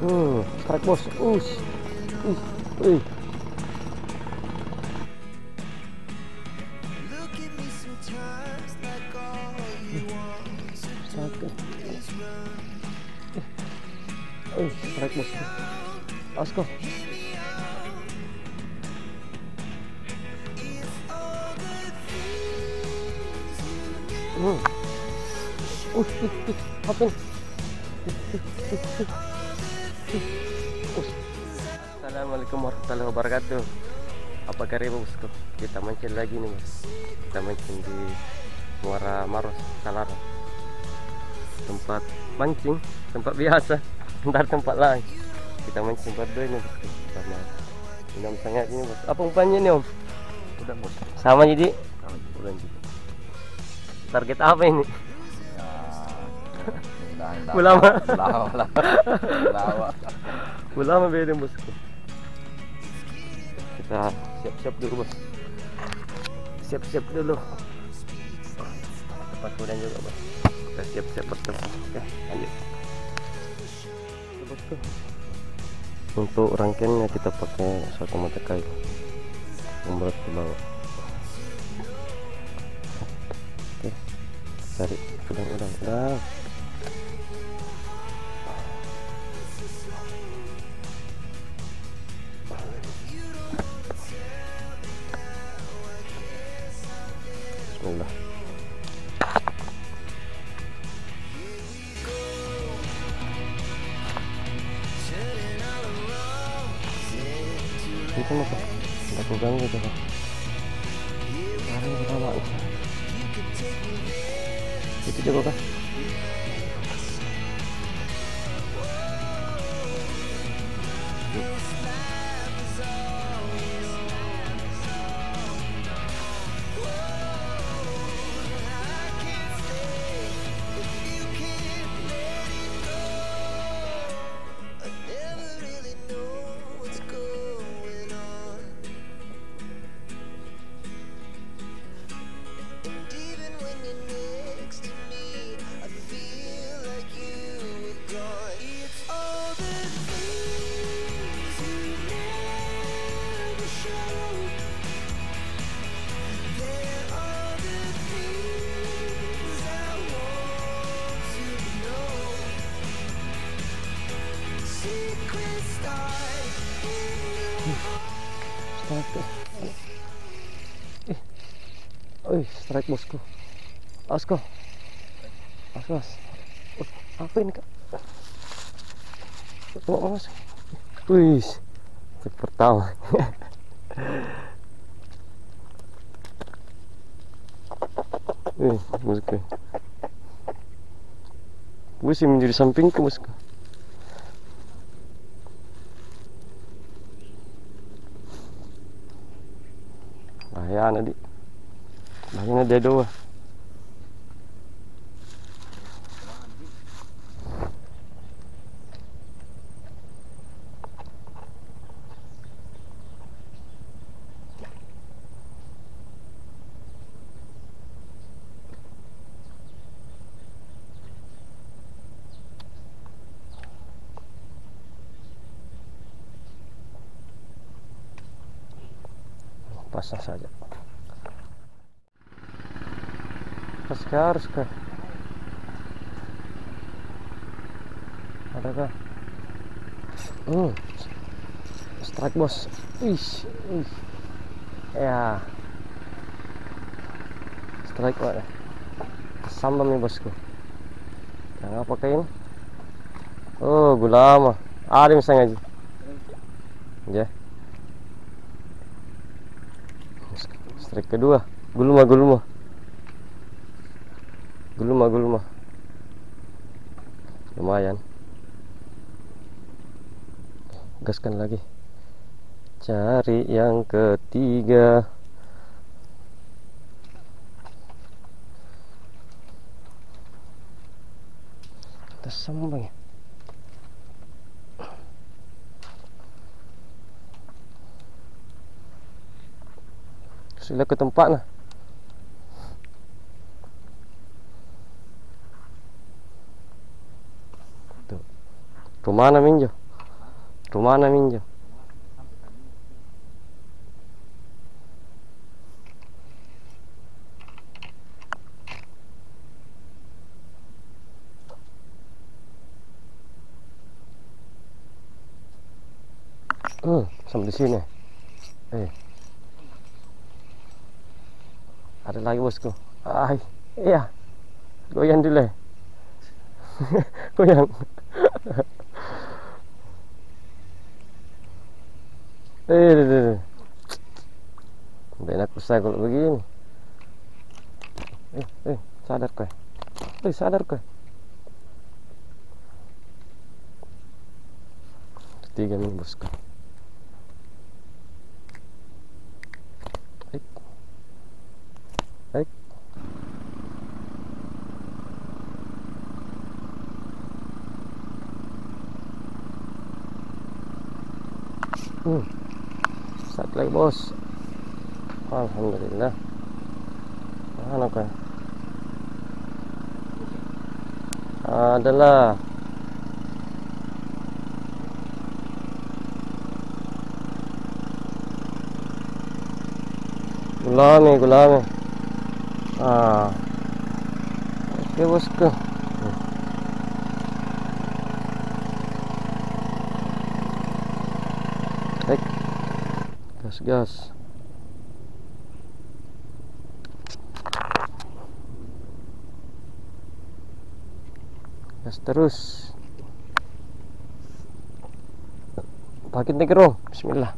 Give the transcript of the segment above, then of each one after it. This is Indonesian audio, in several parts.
Strike bos. Wih. Strike bos. Asko. Hapin. Assalamualaikum warahmatullahi wabarakatuh. Apa kabar bosku? Kita mancing lagi nih bos. Kita mancing di Muara Maros, Salar. Tempat mancing, tempat biasa. Ntar tempat lain. Kita mancing berdua ini bosku. Sama Om sangat ini bos. Apa umpannya nih Om? Udah bos. Sama jadi. Udah. Target apa ini? Ya, ulama. Ulama beda bosku. Kita siap-siap dulu bos. Siap-siap dulu. Tempat kudan juga bos. Kita siap-siap bertemu. Oke, lanjut. Bosku. Untuk rangkaiannya kita pakai satu mata kayu. Memberat ke bawah. Oke. Cari udang. Bismillah. Itu apa? Aku ganggu tuh. Hari pertama. Itu juga kah? Strike bosku. Asko. Apa ini kak? Coba mas. Wih, strike pertama. Bosku. Gue menjadi sampingku bosku. Ya nanti banyak dia dua. Pasang saja. Harus kah? Adakah? Strike bos. Ya. Strike what? Sambam nih bosku. Yang apa kayak ini? Oh, gulama. Ada misalnya aja. Ya. Strike kedua. Gulma. Lumayan. Gaskan lagi. Cari yang ketiga. Kita sambang ya. Sudah ke tempat nah. Tuh. Kemana minjo? Rumana minjem. Sampai di sini. Ada lagi bosku. Iya. Goyang dulu. Goyang. Udah enak usah kalau begini. Sadar kowe. Sadar kowe. 3 nih bosku. Baik. Satu lagi bos. Alhamdulillah. Mana kowe? Adalah. Gulami. Oke bosku. Baik. Gas. Gas terus. Pakai negro. Bismillah.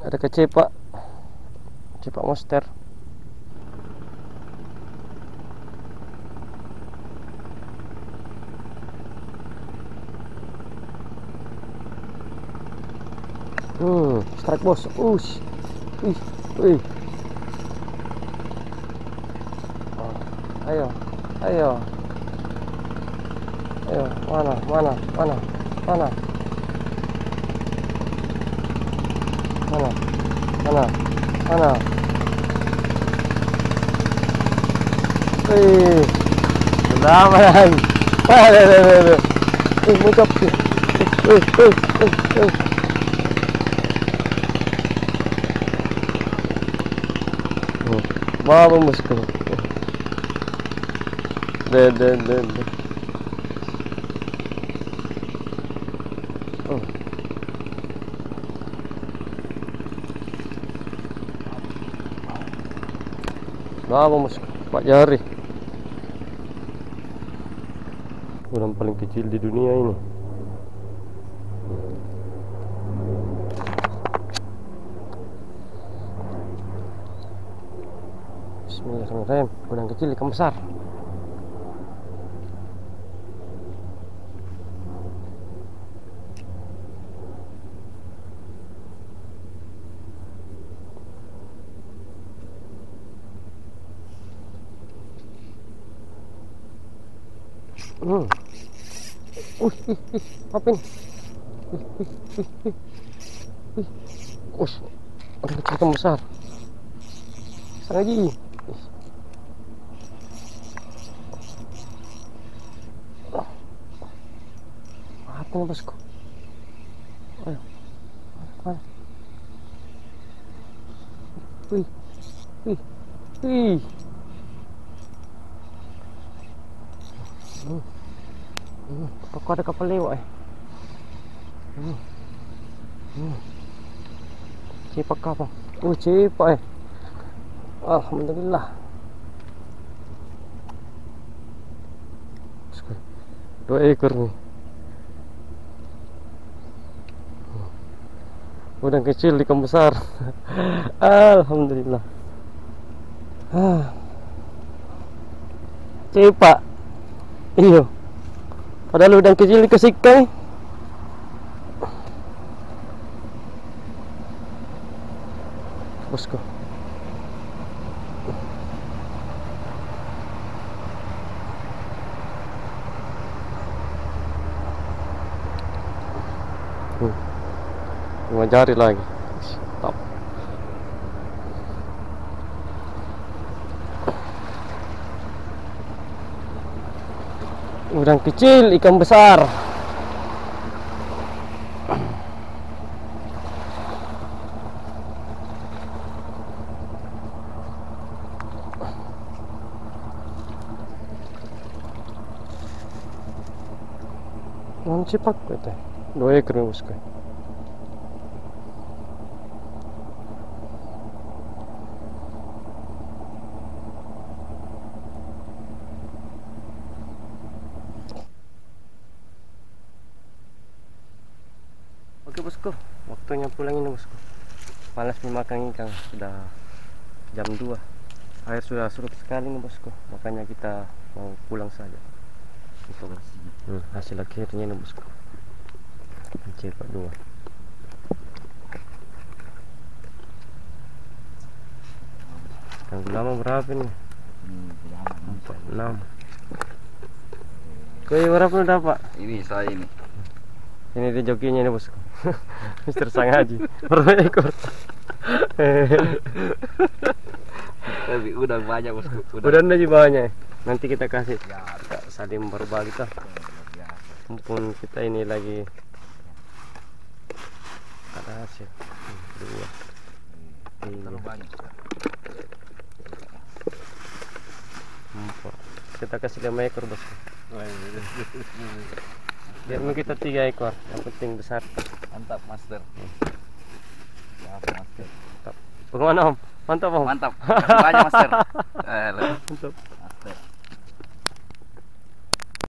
Ada kecepak monster. Strike bos. Wih. Ayo. Mana? Lama lagi. Muncul. Bawa bosku. Bawa bosku. 4 jari. Udang paling kecil di dunia ini. Bismillahirrahmanirrahim. Udang kecil ikan besar. Apa ini? Ada ikan besar. Sang lagi. Apa ini bosku? Ayo. Mana? Wih. Kok ada kapal lewat Cepak kapal. Cepak Alhamdulillah. 2 ekor nih. Udang kecil ikan besar. Alhamdulillah. Cepak. Iya. Padahal udang kecil dikasihkan. Bosku. Jari lagi. Stop. Udang kecil, ikan besar. Cepak gitu. 2 ekor nih bosku. Oke bosku, waktunya pulang ini bosku. Malas memakan ikan, sudah jam 2. Air sudah surut sekali nih bosku, makanya kita mau pulang saja. Itu hasil akhirnya nih bosku. Cepak 2. Yang lama berapa nih? 46. Kau berapa udah pak? Ini saya ini. Ini dia jokinya nih bosku. Mister Sangaji. Berapa ekor? Tapi udah banyak bosku. Udah aja banyak. Nanti kita kasih saling berbagi tuh. Mumpun kita ini lagi ada hasil. 2. Terlalu banyak. Kita kasih 5 ekor bosku. Biar kita 3 ekor, yang penting besar. Mantap master. Ya, master. Bagaimana om? Mantap om? Mantap. Makasih banyak master. Mantap.